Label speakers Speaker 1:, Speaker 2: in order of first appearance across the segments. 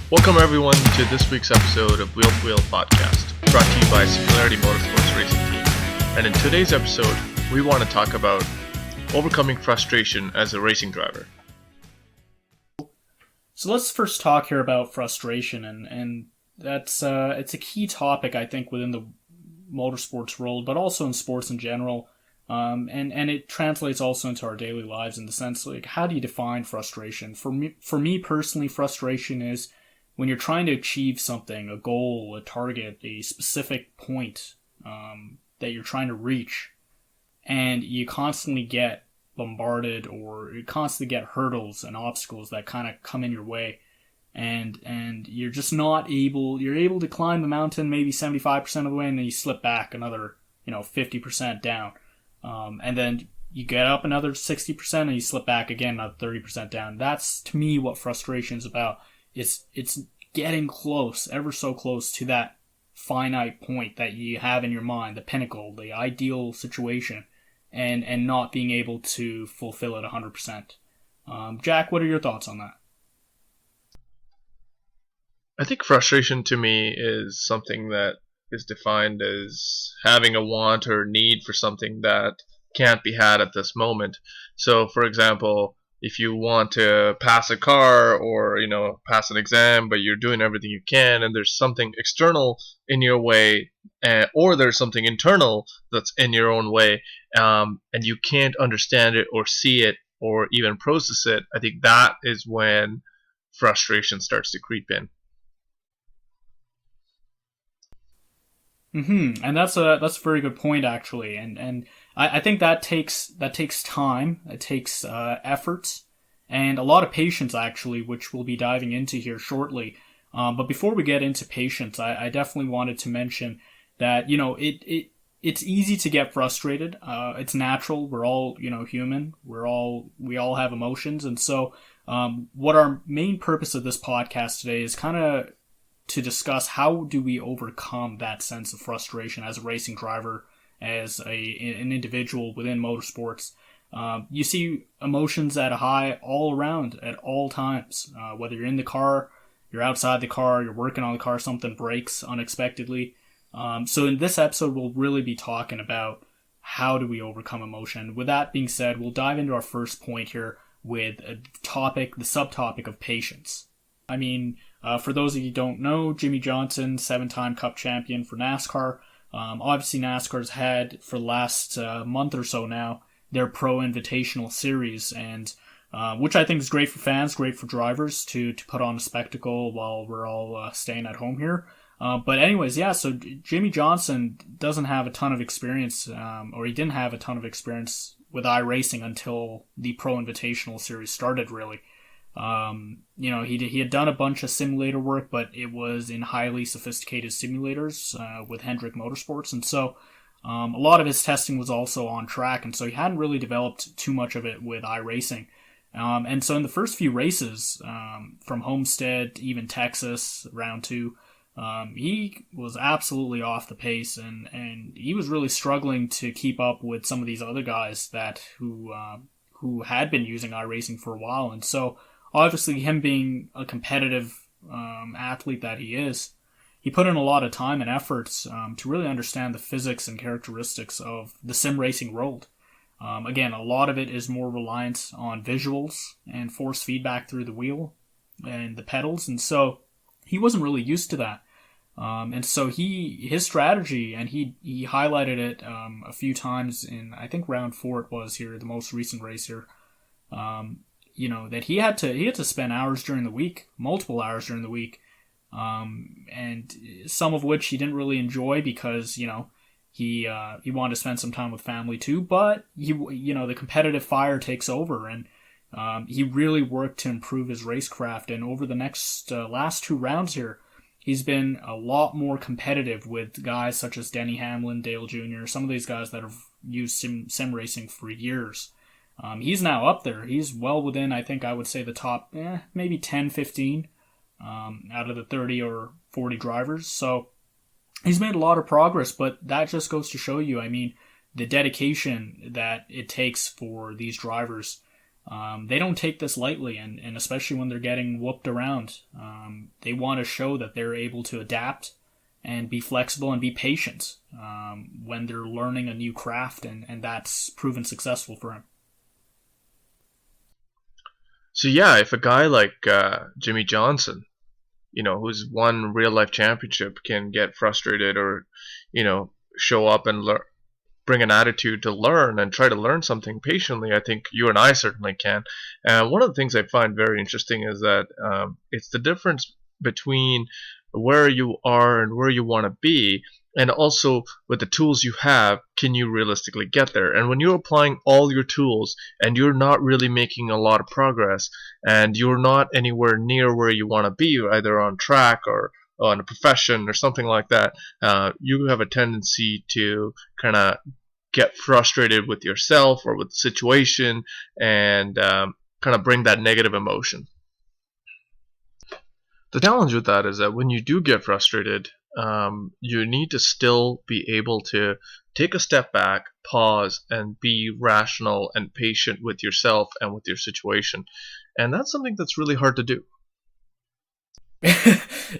Speaker 1: Welcome everyone to this week's episode of Wheel to Wheel Podcast, brought to you by Singularity Motorsports Racing Team. And in today's episode, we want to talk about overcoming frustration as a racing driver.
Speaker 2: So let's first talk here about frustration, and that's it's a key topic, I think, within the motorsports world, but also in sports in general. And it translates also into our daily lives in the sense, like, how do you define frustration? For me personally, frustration is when you're trying to achieve something, a goal, a target, a specific point that you're trying to reach, and you constantly get bombarded or you constantly get hurdles and obstacles that kind of come in your way, and you're just not able, you're able to climb the mountain maybe 75% of the way, and then you slip back another 50% down. And then you get up another 60% and you slip back again another 30% down. That's, to me, what frustration is about. It's getting close, ever so close to that finite point that you have in your mind, the pinnacle, the ideal situation, and not being able to fulfill it 100%. Jack, what are your thoughts on that?
Speaker 1: I think frustration to me is something that is defined as having a want or need for something that can't be had at this moment. So, for example, if you want to pass a car or pass an exam, but you're doing everything you can, and there's something external in your way, or there's something internal that's in your own way, and you can't understand it or see it or even process it, I think that is when frustration starts to creep in.
Speaker 2: And that's a very good point, actually, and I think that takes time, it takes effort, and a lot of patience, actually, which we'll be diving into here shortly. But before we get into patience, I definitely wanted to mention that it's easy to get frustrated. It's natural. We're all human. We all have emotions, and so what our main purpose of this podcast today is kind of to discuss how do we overcome that sense of frustration as a racing driver, as an individual within motorsports. You see emotions at a high all around at all times, whether you're in the car, you're outside the car, you're working on the car, something breaks unexpectedly. So in this episode, we'll really be talking about how do we overcome emotion. With that being said, we'll dive into our first point here with the subtopic of patience. I mean, for those of you who don't know, Jimmie Johnson, 7-time Cup champion for NASCAR. Obviously, NASCAR's had, for the last month or so now, their Pro Invitational Series, and which I think is great for fans, great for drivers to put on a spectacle while we're all staying at home here. But anyways, yeah, so Jimmie Johnson doesn't have a ton of experience, or he didn't have a ton of experience with iRacing until the Pro Invitational Series started, really. He had done a bunch of simulator work, but it was in highly sophisticated simulators with Hendrick Motorsports, and so a lot of his testing was also on track, and so he hadn't really developed too much of it with iRacing. And so in the first few races, from Homestead to even Texas, round 2, he was absolutely off the pace, and he was really struggling to keep up with some of these other guys who had been using iRacing for a while, and so obviously, him being a competitive athlete that he is, he put in a lot of time and efforts to really understand the physics and characteristics of the sim racing world. Again, a lot of it is more reliant on visuals and force feedback through the wheel and the pedals, and so he wasn't really used to that. And so his strategy, and he highlighted it a few times in, I think, round 4 it was here, the most recent race here. That he had to spend hours during the week, multiple hours during the week, and some of which he didn't really enjoy because he wanted to spend some time with family too. But the competitive fire takes over, and he really worked to improve his racecraft. And over the last 2 rounds here, he's been a lot more competitive with guys such as Denny Hamlin, Dale Jr., some of these guys that have used sim racing for years. He's now up there. He's well within, I think I would say, the top maybe 10, 15 out of the 30 or 40 drivers. So he's made a lot of progress, but that just goes to show you, I mean, the dedication that it takes for these drivers They don't take this lightly, and especially when they're getting whooped around, they want to show that they're able to adapt and be flexible and be patient when they're learning a new craft, and that's proven successful for him.
Speaker 1: So yeah, if a guy like Jimmy Johnson, who's won real life championship, can get frustrated or, show up and bring an attitude to learn and try to learn something patiently, I think you and I certainly can. And one of the things I find very interesting is that it's the difference between where you are and where you want to be, and also with the tools you have, can you realistically get there? And when you're applying all your tools and you're not really making a lot of progress, and you're not anywhere near where you want to be, either on track or on a profession or something like that, you have a tendency to kind of get frustrated with yourself or with the situation, and kind of bring that negative emotion. The challenge with that is that when you do get frustrated, you need to still be able to take a step back, pause, and be rational and patient with yourself and with your situation. And that's something that's really hard to do.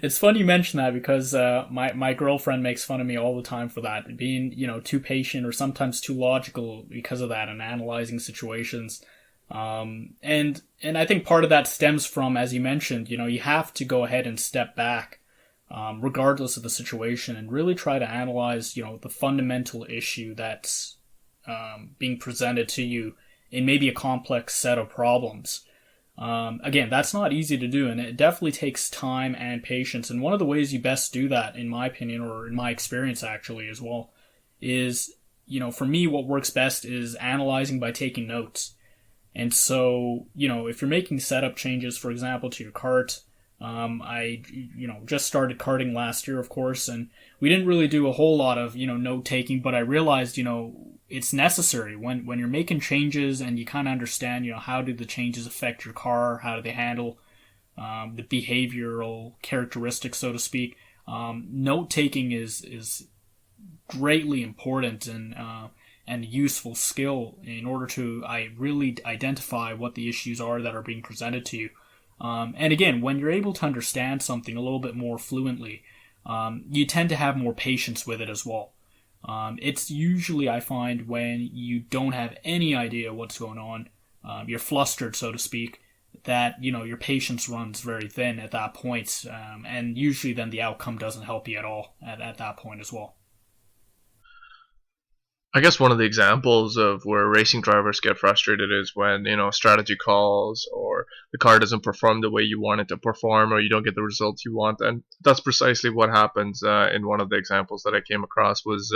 Speaker 2: It's funny you mention that because my girlfriend makes fun of me all the time for that, being too patient or sometimes too logical because of that and analyzing situations. And I think part of that stems from, as you mentioned, you have to go ahead and step back, regardless of the situation, and really try to analyze the fundamental issue that's being presented to you in maybe a complex set of problems. Again, that's not easy to do, and it definitely takes time and patience. And one of the ways you best do that, in my opinion, or in my experience actually as well, is, for me, what works best is analyzing by taking notes. And so, if you're making setup changes, for example, to your cart, I, just started karting last year, of course, and we didn't really do a whole lot of, note taking, but I realized, it's necessary when you're making changes and you kind of understand, how do the changes affect your car, how do they handle the behavioral characteristics, so to speak. Note taking is greatly important and useful skill in order to really identify what the issues are that are being presented to you. And again, when you're able to understand something a little bit more fluently, you tend to have more patience with it as well. It's usually, I find, when you don't have any idea what's going on, you're flustered, so to speak, that, your patience runs very thin at that point. And usually then the outcome doesn't help you at all at that point as well.
Speaker 1: I guess one of the examples of where racing drivers get frustrated is when, strategy calls, or the car doesn't perform the way you want it to perform, or you don't get the results you want. And that's precisely what happens in one of the examples that I came across was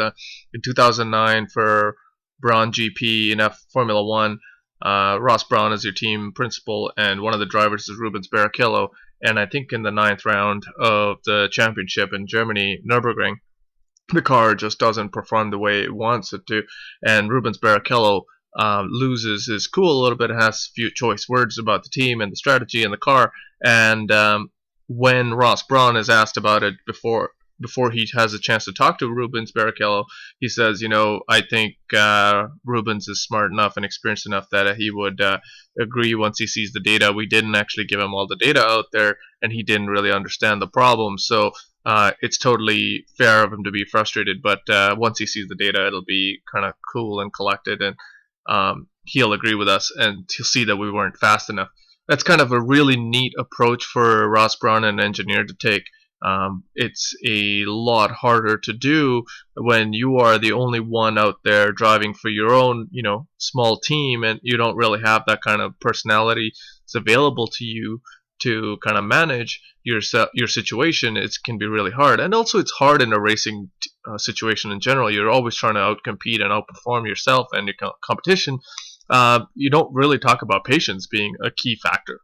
Speaker 1: in 2009 for Braun GP in Formula One. Ross Braun is your team principal, and one of the drivers is Rubens Barrichello. And I think in the ninth round of the championship in Germany, Nürburgring, the car just doesn't perform the way it wants it to, and Rubens Barrichello loses his cool a little bit, has a few choice words about the team and the strategy and the car. And when Ross Braun is asked about it before he has a chance to talk to Rubens Barrichello, he says, I think Rubens is smart enough and experienced enough that he would agree once he sees the data. We didn't actually give him all the data out there, and he didn't really understand the problem. So it's totally fair of him to be frustrated, but once he sees the data, it'll be kind of cool and collected, and he'll agree with us, and he'll see that we weren't fast enough. That's kind of a really neat approach for Ross Braun, an engineer, to take. It's a lot harder to do when you are the only one out there driving for your own, small team, and you don't really have that kind of personality that's available to you to kind of manage your situation. It can be really hard, and also it's hard in a racing situation in general. You're always trying to outcompete and outperform yourself and your competition. You don't really talk about patience being a key factor.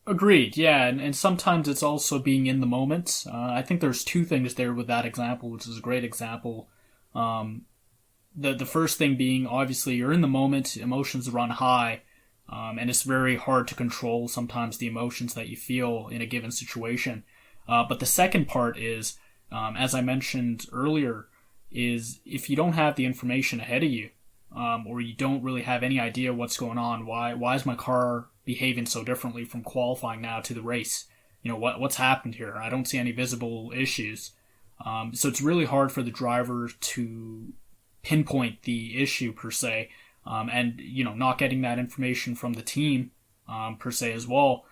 Speaker 2: Agreed, yeah, and sometimes it's also being in the moment. I think there's two things there with that example, which is a great example. The first thing being, obviously, you're in the moment, emotions run high, and it's very hard to control sometimes the emotions that you feel in a given situation. But the second part is, as I mentioned earlier, is if you don't have the information ahead of you, or you don't really have any idea what's going on. Why is my car behaving so differently from qualifying now to the race? What's happened here? I don't see any visible issues. So it's really hard for the driver to pinpoint the issue per se, and not getting that information from the team per se as well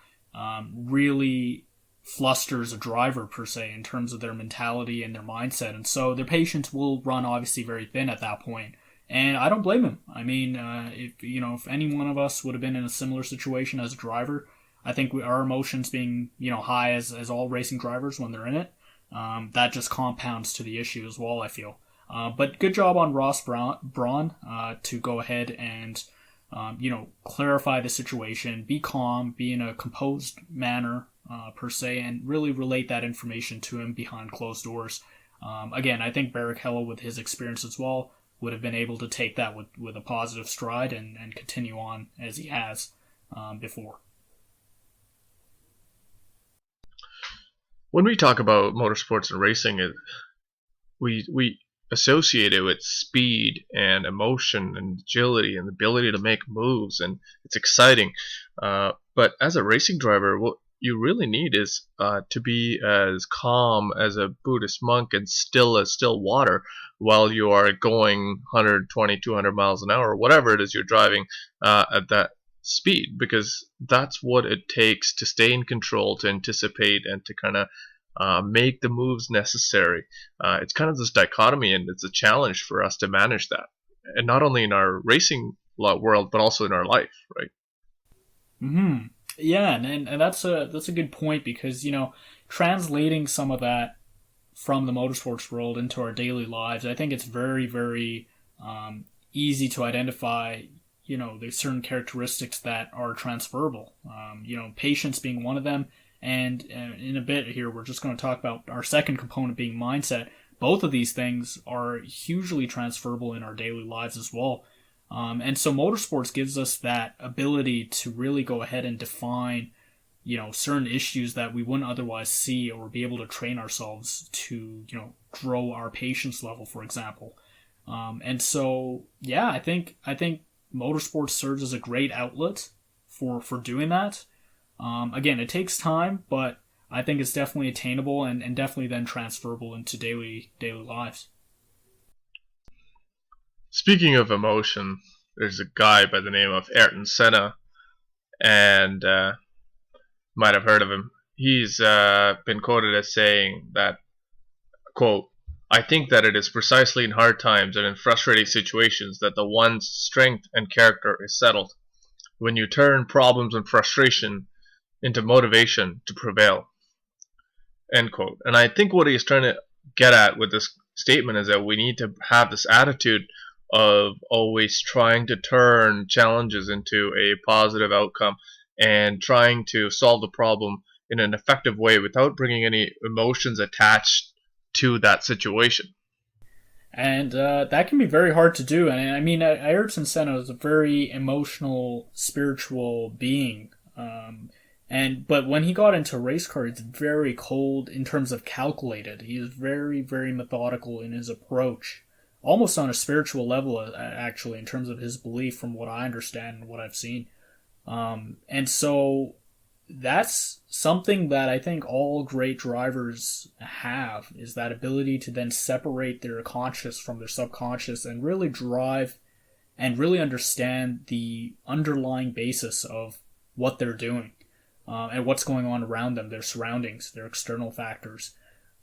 Speaker 2: really flusters a driver per se in terms of their mentality and their mindset, and so their patience will run obviously very thin at that point. And I don't blame him. I mean, if any one of us would have been in a similar situation as a driver, I think our emotions being high as all racing drivers when they're in it, that just compounds to the issue as well, I feel. But good job on Ross Braun to go ahead and clarify the situation, be calm, be in a composed manner per se, and really relate that information to him behind closed doors. Again, I think Barrichello, with his experience as well, would have been able to take that with a positive stride and continue on as he has before.
Speaker 1: When we talk about motorsports and racing, we associate it with speed and emotion and agility and the ability to make moves, and it's exciting. But as a racing driver, what you really need is to be as calm as a Buddhist monk and still as still water while you are going 120, 200 miles an hour, whatever it is you're driving at that speed, because that's what it takes to stay in control, to anticipate, and to kind of make the moves necessary. It's kind of this dichotomy, and it's a challenge for us to manage that, and not only in our racing world, but also in our life, right?
Speaker 2: Hmm. Yeah, and that's a good point, because translating some of that from the motorsports world into our daily lives, I think it's very, very easy to identify. There's certain characteristics that are transferable. Patience being one of them. And in a bit here, we're just going to talk about our second component being mindset. Both of these things are hugely transferable in our daily lives as well. And so motorsports gives us that ability to really go ahead and define, certain issues that we wouldn't otherwise see, or be able to train ourselves to, grow our patience level, for example. And so, yeah, I think motorsports serves as a great outlet for doing that. Again, it takes time, but I think it's definitely attainable and definitely then transferable into daily lives.
Speaker 1: Speaking of emotion, there's a guy by the name of Ayrton Senna, and might have heard of him. He's been quoted as saying that, quote, "I think that it is precisely in hard times and in frustrating situations that the one's strength and character is settled. When you turn problems and frustration into motivation to prevail." End quote. And I think what he's trying to get at with this statement is that we need to have this attitude of always trying to turn challenges into a positive outcome and trying to solve the problem in an effective way without bringing any emotions attached to that situation.
Speaker 2: And that can be very hard to do. And I mean, Ayrton Senna is a very emotional, spiritual being. But when he got into race car, it's very cold in terms of calculated. He is very, very methodical in his approach, almost on a spiritual level, actually, in terms of his belief, from what I understand and what I've seen. And so that's something that I think all great drivers have, is that ability to then separate their conscious from their subconscious and really drive and really understand the underlying basis of what they're doing. And what's going on around them, their surroundings, their external factors.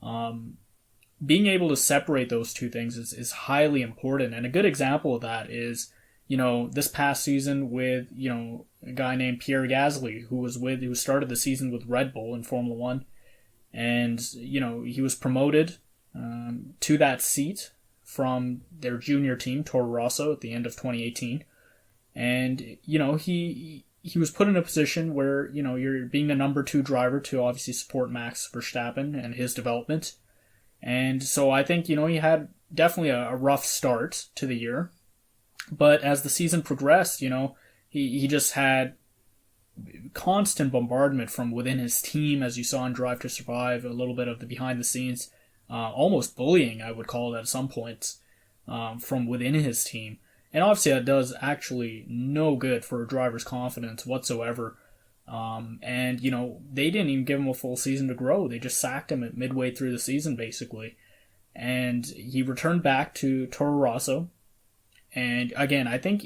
Speaker 2: Being able to separate those two things is highly important. And a good example of that is, this past season with, a guy named Pierre Gasly, who started the season with Red Bull in Formula One. And, he was promoted to that seat from their junior team, Toro Rosso, at the end of 2018. And, he was put in a position where, you're being the number 2 driver to obviously support Max Verstappen and his development. And so I think, he had definitely a rough start to the year. But as the season progressed, he just had constant bombardment from within his team, as you saw in Drive to Survive, a little bit of the behind the scenes, almost bullying, I would call it at some points, from within his team. And obviously, that does actually no good for a driver's confidence whatsoever. And, they didn't even give him a full season to grow. They just sacked him at midway through the season, basically. And he returned back to Toro Rosso. And again, I think,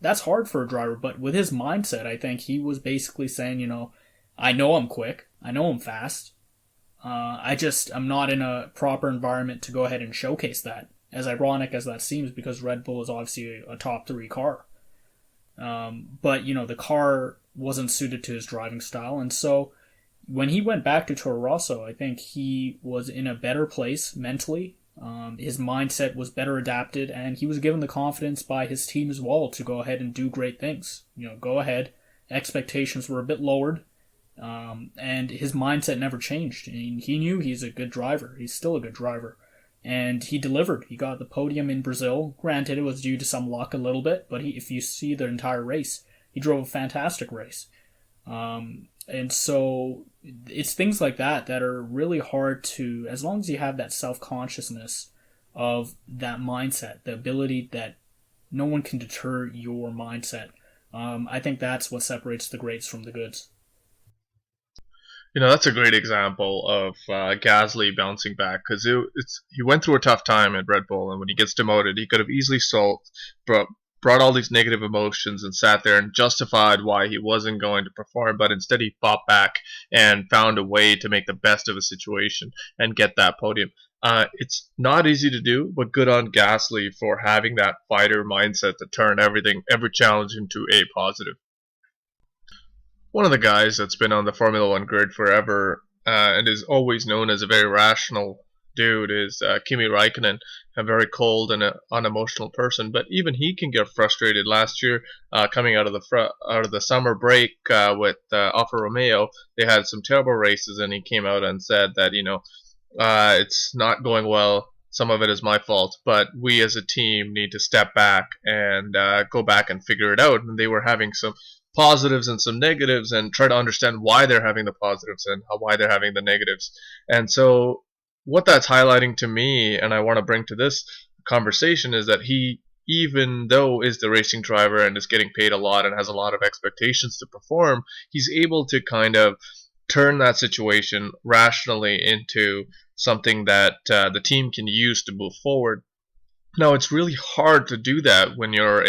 Speaker 2: that's hard for a driver, but with his mindset, I think he was basically saying, I know I'm quick, I know I'm fast. I'm not in a proper environment to go ahead and showcase that. As ironic as that seems, because Red Bull is obviously a top three car. But, the car wasn't suited to his driving style. And so when he went back to Toro Rosso, I think he was in a better place mentally. His mindset was better adapted, and he was given the confidence by his team as well to go ahead and do great things. Go ahead. Expectations were a bit lowered, and his mindset never changed. He knew he's a good driver. He's still a good driver. And he delivered. He got the podium in Brazil. Granted, it was due to some luck a little bit, but if you see the entire race, he drove a fantastic race. And so it's things like that are really hard to, as long as you have that self-consciousness of that mindset, the ability that no one can deter your mindset. I think that's what separates the greats from the goods.
Speaker 1: That's a great example of Gasly bouncing back because he went through a tough time at Red Bull, and when he gets demoted, he could have easily brought all these negative emotions and sat there and justified why he wasn't going to perform, but instead he fought back and found a way to make the best of a situation and get that podium. It's not easy to do, but good on Gasly for having that fighter mindset to turn every challenge into a positive. One of the guys that's been on the Formula One grid forever and is always known as a very rational dude is Kimi Raikkonen, a very cold and unemotional person. But even he can get frustrated. Last year, coming out of the summer break with Alfa Romeo, they had some terrible races, and he came out and said that it's not going well. Some of it is my fault, but we as a team need to step back and go back and figure it out. And they were having some positives and some negatives and try to understand why they're having the positives and why they're having the negatives. And so what that's highlighting to me, and I want to bring to this conversation, is that he, even though is the racing driver and is getting paid a lot and has a lot of expectations to perform, he's able to kind of turn that situation rationally into something that the team can use to move forward. Now, it's really hard to do that when you're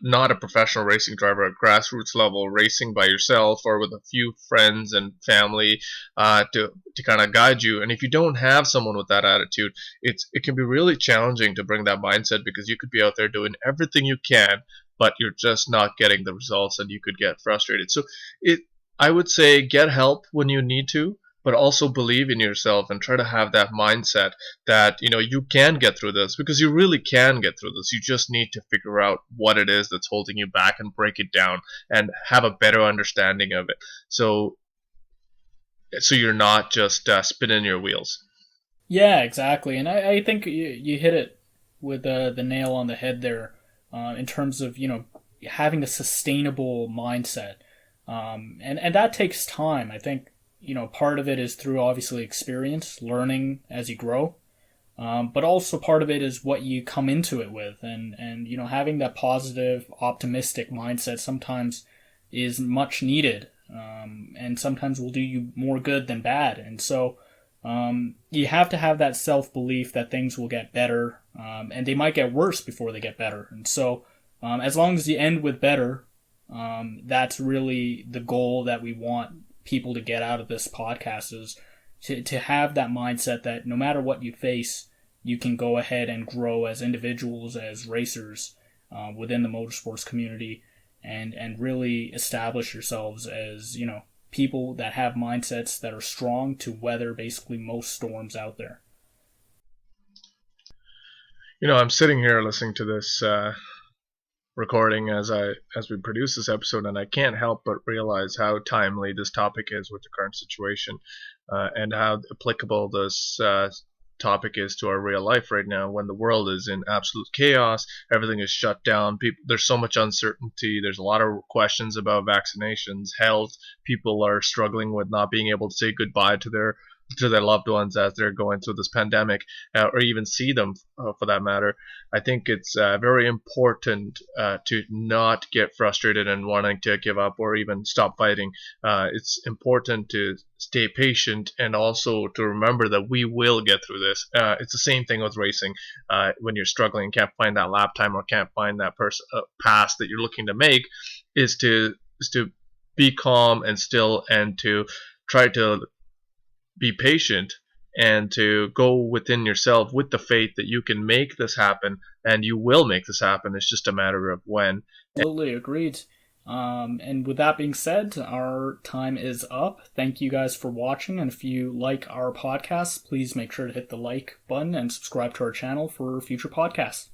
Speaker 1: not a professional racing driver at grassroots level, racing by yourself or with a few friends and family to kind of guide you. And if you don't have someone with that attitude, it can be really challenging to bring that mindset because you could be out there doing everything you can, but you're just not getting the results, and you could get frustrated. So I would say get help when you need to, but also believe in yourself and try to have that mindset that you can get through this, because you really can get through this. You just need to figure out what it is that's holding you back and break it down and have a better understanding of it. So you're not just spinning your wheels.
Speaker 2: Yeah, exactly. And I think you hit it with the nail on the head there in terms of, having a sustainable mindset. And that takes time. I think, part of it is through obviously experience, learning as you grow. But also part of it is what you come into it with. And having that positive, optimistic mindset sometimes is much needed. And sometimes will do you more good than bad. And so you have to have that self-belief that things will get better. And they might get worse before they get better. And so as long as you end with better, that's really the goal that we want people to get out of this podcast, is to have that mindset that no matter what you face, you can go ahead and grow as individuals, as racers within the motorsports community, and really establish yourselves as people that have mindsets that are strong to weather basically most storms out there.
Speaker 1: I'm sitting here listening to this recording as we produce this episode, and I can't help but realize how timely this topic is with the current situation, and how applicable this topic is to our real life right now, when the world is in absolute chaos. Everything is shut down. There's so much uncertainty. There's a lot of questions about vaccinations, health. People are struggling with not being able to say goodbye to their to their loved ones as they're going through this pandemic, or even see them for that matter. I think it's very important to not get frustrated and wanting to give up or even stop fighting. It's important to stay patient and also to remember that we will get through this. It's the same thing with racing. When you're struggling and can't find that lap time or can't find that pass that you're looking to make, is to be calm and still, and to try to be patient and to go within yourself with the faith that you can make this happen and you will make this happen. It's just a matter of when.
Speaker 2: Absolutely agreed. And with that being said, our time is up. Thank you guys for watching. And if you like our podcast, please make sure to hit the like button and subscribe to our channel for future podcasts.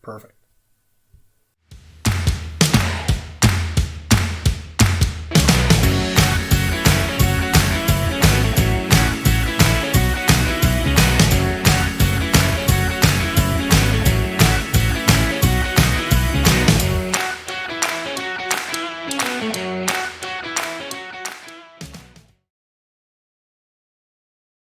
Speaker 2: Perfect.